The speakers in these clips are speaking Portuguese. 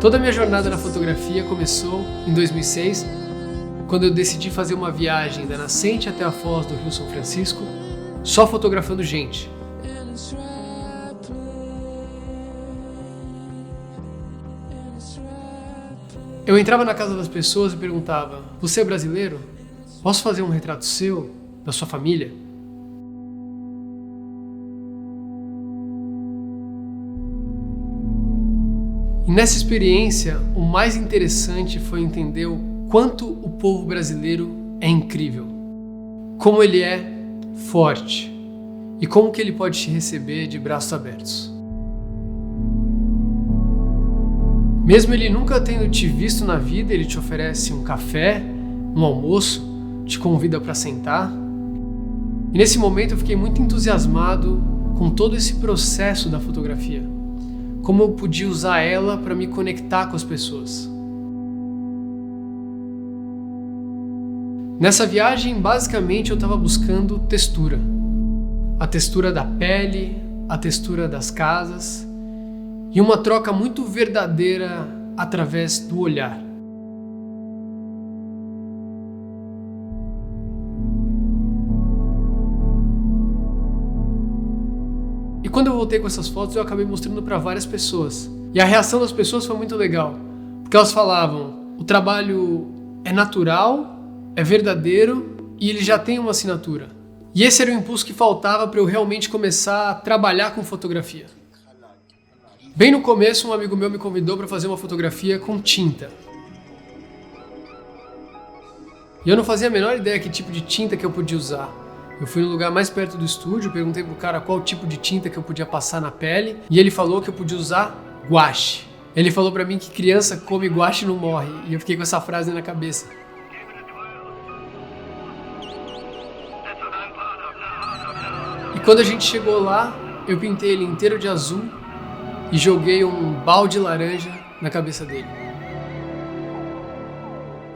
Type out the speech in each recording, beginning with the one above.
Toda a minha jornada na fotografia começou em 2006, quando eu decidi fazer uma viagem da nascente até a foz do Rio São Francisco, só fotografando gente. Eu entrava na casa das pessoas e perguntava: "Você é brasileiro? Posso fazer um retrato seu, da sua família?" E nessa experiência, o mais interessante foi entender o quanto o povo brasileiro é incrível, como ele é forte e como que ele pode te receber de braços abertos. Mesmo ele nunca tendo te visto na vida, ele te oferece um café, um almoço, te convida para sentar. E nesse momento eu fiquei muito entusiasmado com todo esse processo da fotografia. Como eu podia usar ela para me conectar com as pessoas. Nessa viagem, basicamente, eu estava buscando textura. A textura da pele, a textura das casas e uma troca muito verdadeira através do olhar. E quando eu voltei com essas fotos, eu acabei mostrando para várias pessoas. E a reação das pessoas foi muito legal. Porque elas falavam: o trabalho é natural, é verdadeiro e ele já tem uma assinatura. E esse era o impulso que faltava para eu realmente começar a trabalhar com fotografia. Bem no começo, um amigo meu me convidou para fazer uma fotografia com tinta. E eu não fazia a menor ideia que tipo de tinta que eu podia usar. Eu fui no lugar mais perto do estúdio, perguntei pro cara qual tipo de tinta que eu podia passar na pele e ele falou que eu podia usar guache. Ele falou pra mim que criança come guache e não morre e eu fiquei com essa frase na cabeça. E quando a gente chegou lá, eu pintei ele inteiro de azul e joguei um balde laranja na cabeça dele.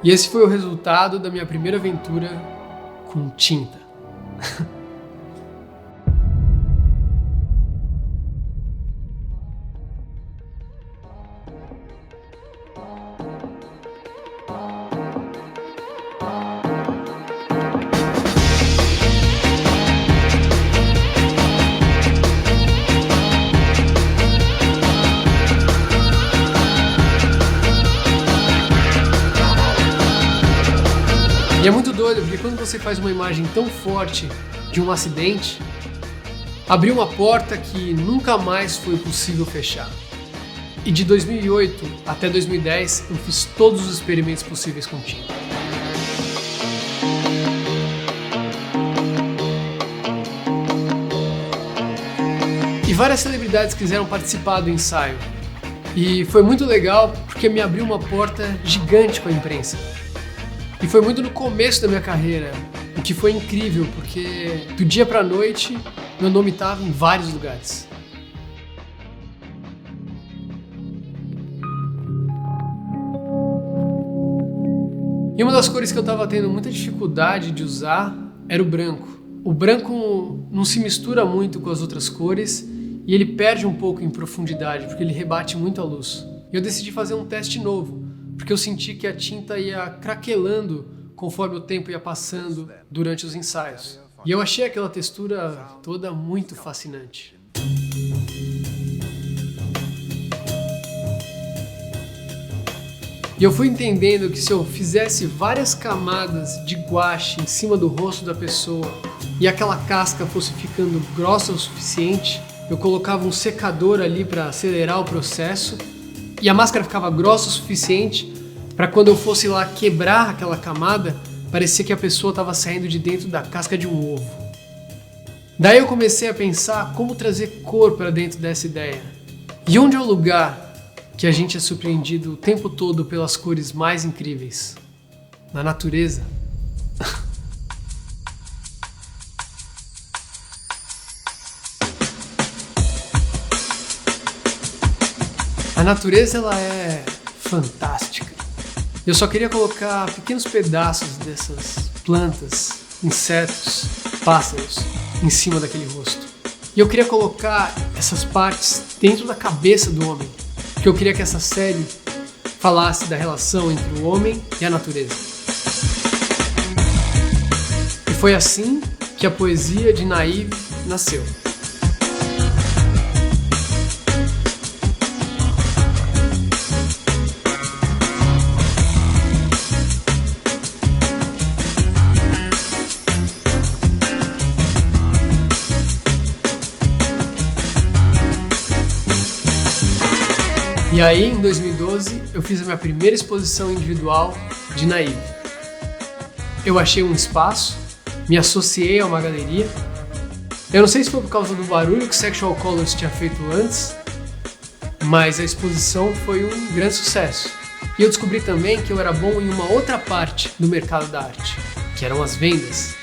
E esse foi o resultado da minha primeira aventura com tinta. E é muito doido, porque quando você faz uma imagem tão forte de um acidente, abriu uma porta que nunca mais foi possível fechar. E de 2008 até 2010, eu fiz todos os experimentos possíveis com tinta. E várias celebridades quiseram participar do ensaio. E foi muito legal, porque me abriu uma porta gigante com a imprensa. E foi muito no começo da minha carreira, o que foi incrível, porque do dia pra noite, meu nome estava em vários lugares. E uma das cores que eu estava tendo muita dificuldade de usar era o branco. O branco não se mistura muito com as outras cores e ele perde um pouco em profundidade, porque ele rebate muito a luz. E eu decidi fazer um teste novo, porque eu senti que a tinta ia craquelando conforme o tempo ia passando durante os ensaios. E eu achei aquela textura toda muito fascinante. E eu fui entendendo que se eu fizesse várias camadas de guache em cima do rosto da pessoa e aquela casca fosse ficando grossa o suficiente, eu colocava um secador ali para acelerar o processo e a máscara ficava grossa o suficiente para quando eu fosse lá quebrar aquela camada, parecia que a pessoa estava saindo de dentro da casca de um ovo. Daí eu comecei a pensar como trazer cor para dentro dessa ideia. E onde é o lugar que a gente é surpreendido o tempo todo pelas cores mais incríveis? Na natureza. A natureza, ela é fantástica. Eu só queria colocar pequenos pedaços dessas plantas, insetos, pássaros em cima daquele rosto. E eu queria colocar essas partes dentro da cabeça do homem, porque eu queria que essa série falasse da relação entre o homem e a natureza. E foi assim que a poesia de Naive nasceu. E aí, em 2012, eu fiz a minha primeira exposição individual de Naive. Eu achei um espaço, me associei a uma galeria. Eu não sei se foi por causa do barulho que Sexual Colors tinha feito antes, mas a exposição foi um grande sucesso. E eu descobri também que eu era bom em uma outra parte do mercado da arte, que eram as vendas.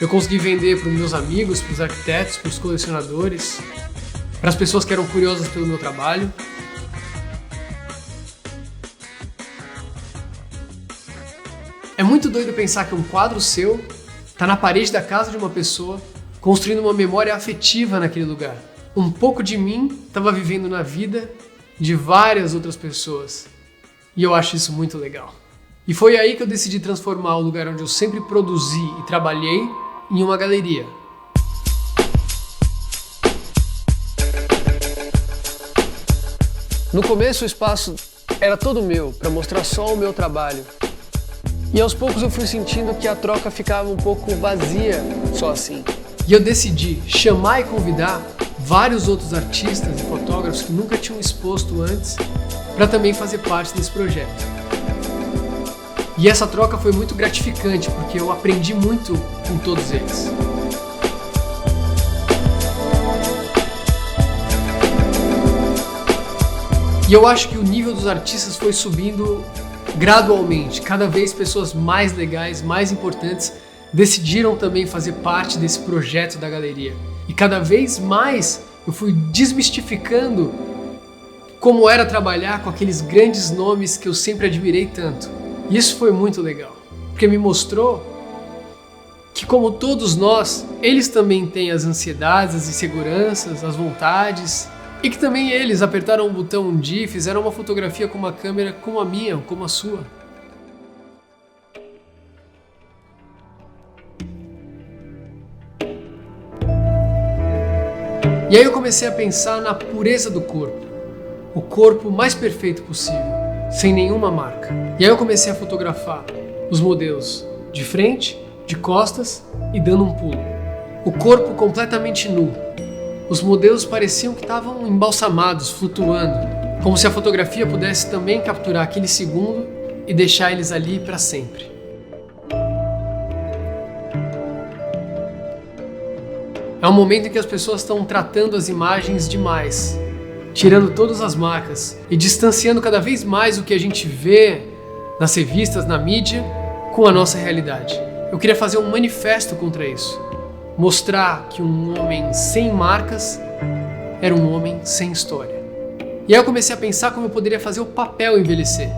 Eu consegui vender para os meus amigos, para os arquitetos, para os colecionadores, para as pessoas que eram curiosas pelo meu trabalho. É muito doido pensar que um quadro seu está na parede da casa de uma pessoa, construindo uma memória afetiva naquele lugar. Um pouco de mim estava vivendo na vida de várias outras pessoas. E eu acho isso muito legal. E foi aí que eu decidi transformar o lugar onde eu sempre produzi e trabalhei em uma galeria. No começo o espaço era todo meu, para mostrar só o meu trabalho. E aos poucos eu fui sentindo que a troca ficava um pouco vazia só assim. E eu decidi chamar e convidar vários outros artistas e fotógrafos que nunca tinham exposto antes para também fazer parte desse projeto. E essa troca foi muito gratificante porque eu aprendi muito com todos eles. E eu acho que o nível dos artistas foi subindo gradualmente. Cada vez pessoas mais legais, mais importantes, decidiram também fazer parte desse projeto da galeria. E cada vez mais eu fui desmistificando como era trabalhar com aqueles grandes nomes que eu sempre admirei tanto. E isso foi muito legal, porque me mostrou que, como todos nós, eles também têm as ansiedades, as inseguranças, as vontades, e que também eles apertaram um botão um dia e fizeram uma fotografia com uma câmera como a minha, como a sua. E aí eu comecei a pensar na pureza do corpo. O corpo mais perfeito possível, sem nenhuma marca. E aí eu comecei a fotografar os modelos de frente, de costas e dando um pulo. O corpo completamente nu. Os modelos pareciam que estavam embalsamados, flutuando, como se a fotografia pudesse também capturar aquele segundo e deixar eles ali para sempre. É um momento em que as pessoas estão tratando as imagens demais, tirando todas as marcas e distanciando cada vez mais o que a gente vê nas revistas, na mídia, com a nossa realidade. Eu queria fazer um manifesto contra isso. Mostrar que um homem sem marcas era um homem sem história. E aí eu comecei a pensar como eu poderia fazer o papel envelhecer.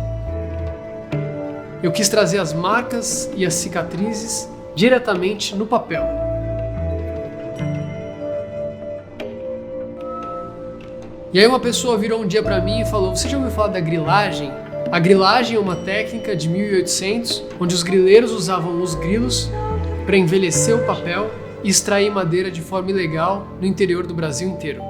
Eu quis trazer as marcas e as cicatrizes diretamente no papel. E aí uma pessoa virou um dia para mim e falou: "Você já ouviu falar da grilagem?" A grilagem é uma técnica de 1800, onde os grileiros usavam os grilos para envelhecer o papel e extrair madeira de forma ilegal no interior do Brasil inteiro.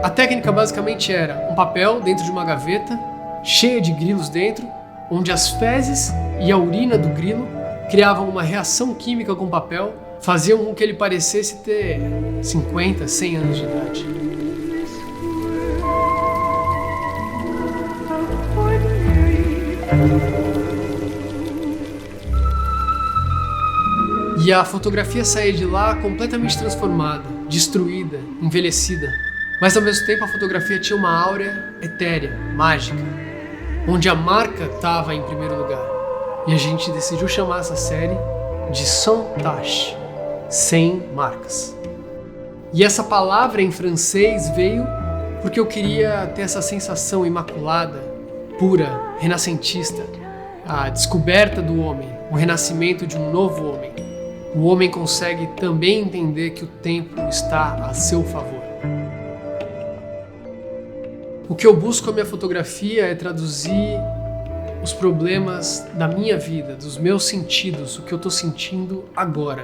A técnica basicamente era um papel dentro de uma gaveta, cheia de grilos dentro, onde as fezes e a urina do grilo criavam uma reação química com o papel faziam com que ele parecesse ter 50, 100 anos de idade. E a fotografia saía de lá completamente transformada, destruída, envelhecida. Mas ao mesmo tempo a fotografia tinha uma áurea etérea, mágica, onde a marca estava em primeiro lugar. E a gente decidiu chamar essa série de Sans Tache, sem marcas. E essa palavra em francês veio porque eu queria ter essa sensação imaculada, pura, renascentista, a descoberta do homem, o renascimento de um novo homem. O homem consegue também entender que o tempo está a seu favor. O que eu busco com a minha fotografia é traduzir os problemas da minha vida, dos meus sentidos, o que eu estou sentindo agora.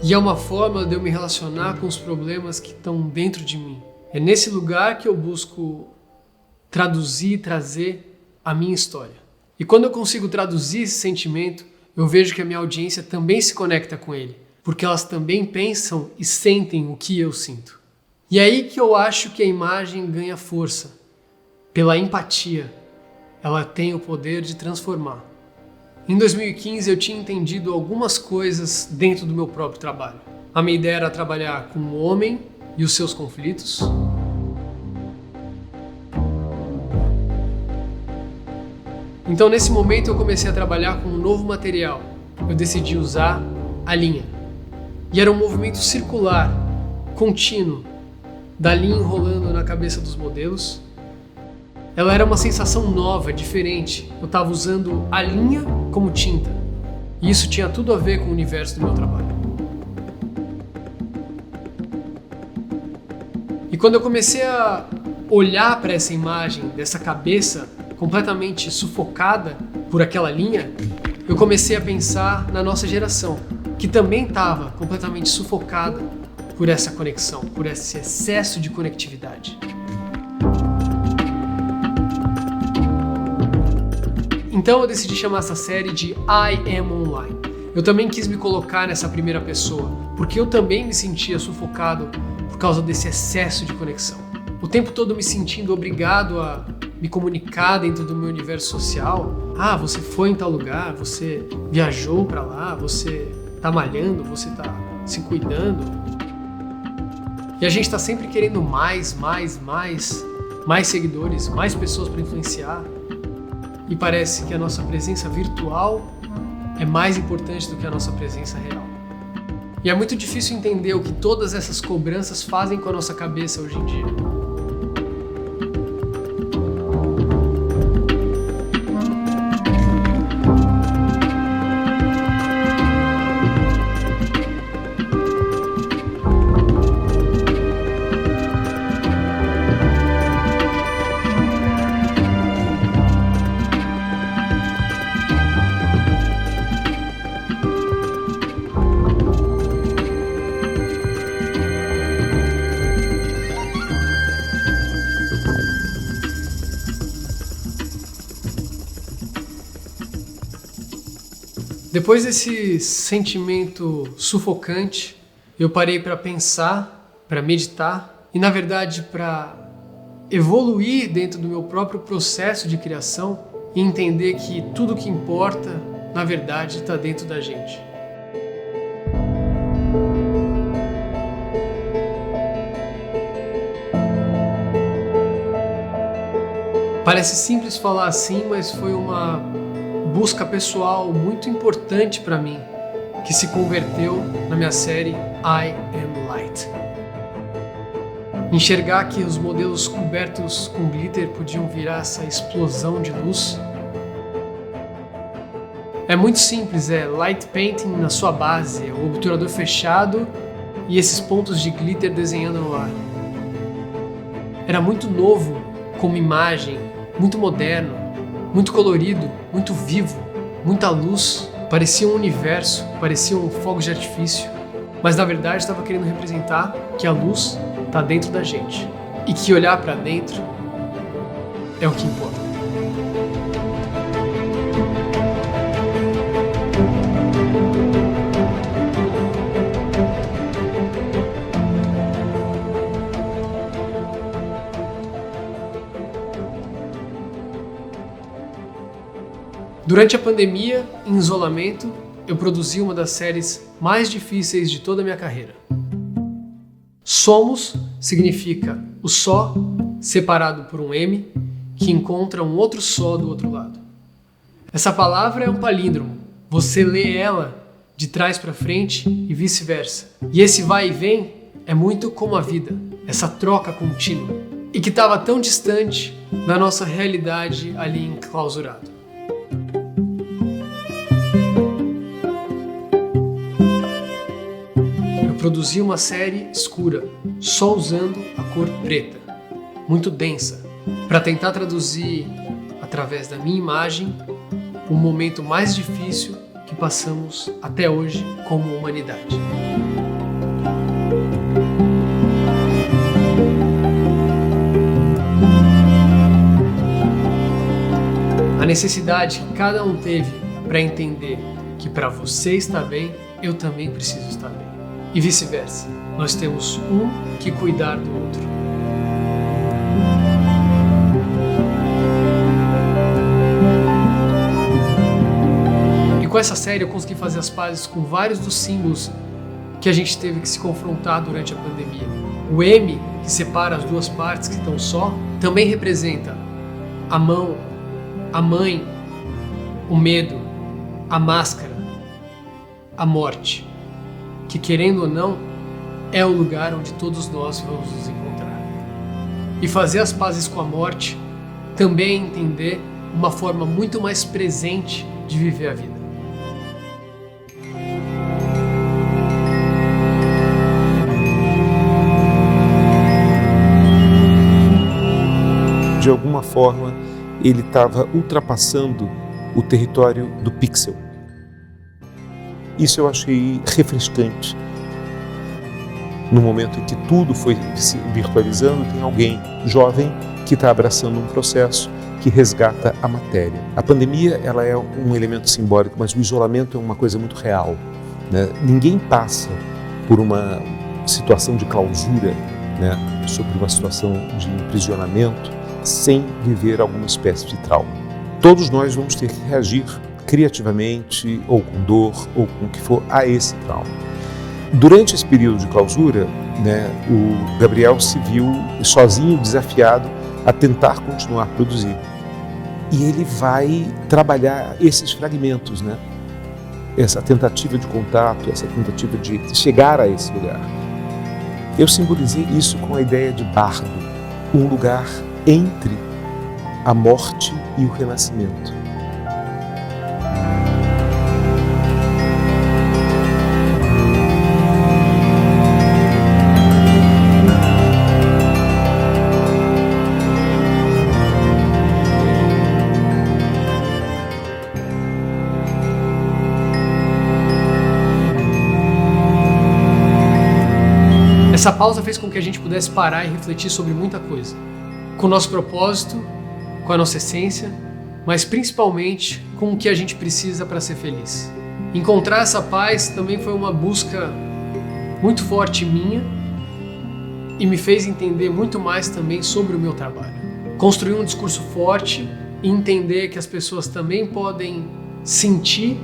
E é uma forma de eu me relacionar com os problemas que estão dentro de mim. É nesse lugar que eu busco traduzir, trazer a minha história. E quando eu consigo traduzir esse sentimento, eu vejo que a minha audiência também se conecta com ele, porque elas também pensam e sentem o que eu sinto. E é aí que eu acho que a imagem ganha força. Pela empatia, ela tem o poder de transformar. Em 2015 eu tinha entendido algumas coisas dentro do meu próprio trabalho. A minha ideia era trabalhar com o homem e os seus conflitos. Então nesse momento eu comecei a trabalhar com um novo material. Eu decidi usar a linha. E era um movimento circular, contínuo, da linha enrolando na cabeça dos modelos. Ela era uma sensação nova, diferente. Eu estava usando a linha como tinta. E isso tinha tudo a ver com o universo do meu trabalho. E quando eu comecei a olhar para essa imagem dessa cabeça completamente sufocada por aquela linha, eu comecei a pensar na nossa geração, que também estava completamente sufocada por essa conexão, por esse excesso de conectividade. Então eu decidi chamar essa série de I Am Online. Eu também quis me colocar nessa primeira pessoa, porque eu também me sentia sufocado por causa desse excesso de conexão. O tempo todo me sentindo obrigado a me comunicar dentro do meu universo social. Ah, você foi em tal lugar, você viajou para lá, você tá malhando, você tá se cuidando. E a gente tá sempre querendo mais seguidores, mais pessoas para influenciar. E parece que a nossa presença virtual é mais importante do que a nossa presença real. E é muito difícil entender o que todas essas cobranças fazem com a nossa cabeça hoje em dia. Depois desse sentimento sufocante, eu parei para pensar, para meditar e, na verdade, para evoluir dentro do meu próprio processo de criação e entender que tudo que importa, na verdade, está dentro da gente. Parece simples falar assim, mas foi uma busca pessoal muito importante para mim, que se converteu na minha série I Am Light. Enxergar que os modelos cobertos com glitter podiam virar essa explosão de luz. É muito simples, é light painting na sua base, é o obturador fechado e esses pontos de glitter desenhando no ar. Era muito novo como imagem, muito moderno, muito colorido, muito vivo, muita luz, parecia um universo, parecia um fogo de artifício, mas na verdade estava querendo representar que a luz está dentro da gente e que olhar para dentro é o que importa. Durante a pandemia, em isolamento, eu produzi uma das séries mais difíceis de toda a minha carreira. Somos significa o só separado por um M que encontra um outro só do outro lado. Essa palavra é um palíndromo. Você lê ela de trás para frente e vice-versa. E esse vai e vem é muito como a vida, essa troca contínua, e que estava tão distante da nossa realidade ali enclausurado. Produzi uma série escura, só usando a cor preta, muito densa, para tentar traduzir, através da minha imagem, o momento mais difícil que passamos até hoje como humanidade. A necessidade que cada um teve para entender que para você estar bem, eu também preciso estar bem. E vice-versa, nós temos um que cuidar do outro. E com essa série eu consegui fazer as pazes com vários dos símbolos que a gente teve que se confrontar durante a pandemia. O M, que separa as duas partes que estão só, também representa a mão, a mãe, o medo, a máscara, a morte, que querendo ou não, é o lugar onde todos nós vamos nos encontrar. E fazer as pazes com a morte também é entender uma forma muito mais presente de viver a vida. De alguma forma, ele estava ultrapassando o território do pixel. Isso eu achei refrescante. No momento em que tudo foi se virtualizando, tem alguém jovem que está abraçando um processo que resgata a matéria. A pandemia, ela é um elemento simbólico, mas o isolamento é uma coisa muito real, né? Ninguém passa por uma situação de clausura, né, sobre uma situação de aprisionamento, sem viver alguma espécie de trauma. Todos nós vamos ter que reagir criativamente, ou com dor, ou com o que for, a esse trauma. Durante esse período de clausura, né, o Gabriel se viu sozinho, desafiado a tentar continuar a produzir. E ele vai trabalhar esses fragmentos, né? Essa tentativa de contato, essa tentativa de chegar a esse lugar. Eu simbolizei isso com a ideia de bardo, um lugar entre a morte e o renascimento. Essa pausa fez com que a gente pudesse parar e refletir sobre muita coisa. Com o nosso propósito, com a nossa essência, mas principalmente com o que a gente precisa para ser feliz. Encontrar essa paz também foi uma busca muito forte minha e me fez entender muito mais também sobre o meu trabalho. Construir um discurso forte e entender que as pessoas também podem sentir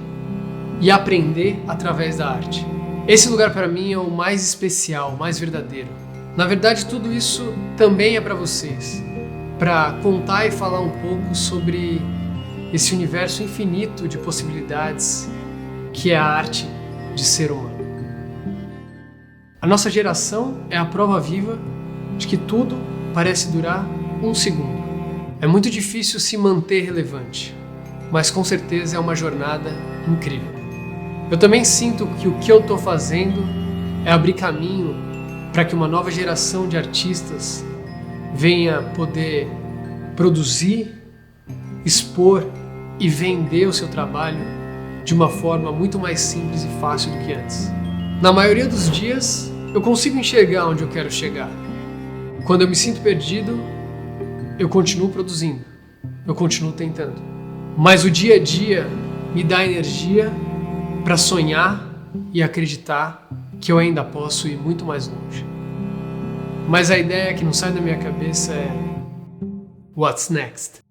e aprender através da arte. Esse lugar para mim é o mais especial, o mais verdadeiro. Na verdade, tudo isso também é para vocês, para contar e falar um pouco sobre esse universo infinito de possibilidades que é a arte de ser humano. A nossa geração é a prova viva de que tudo parece durar um segundo. É muito difícil se manter relevante, mas com certeza é uma jornada incrível. Eu também sinto que o que eu estou fazendo é abrir caminho para que uma nova geração de artistas venha poder produzir, expor e vender o seu trabalho de uma forma muito mais simples e fácil do que antes. Na maioria dos dias, eu consigo enxergar onde eu quero chegar. Quando eu me sinto perdido, eu continuo produzindo, eu continuo tentando. Mas o dia a dia me dá energia para sonhar e acreditar que eu ainda posso ir muito mais longe. Mas a ideia que não sai da minha cabeça é: what's next?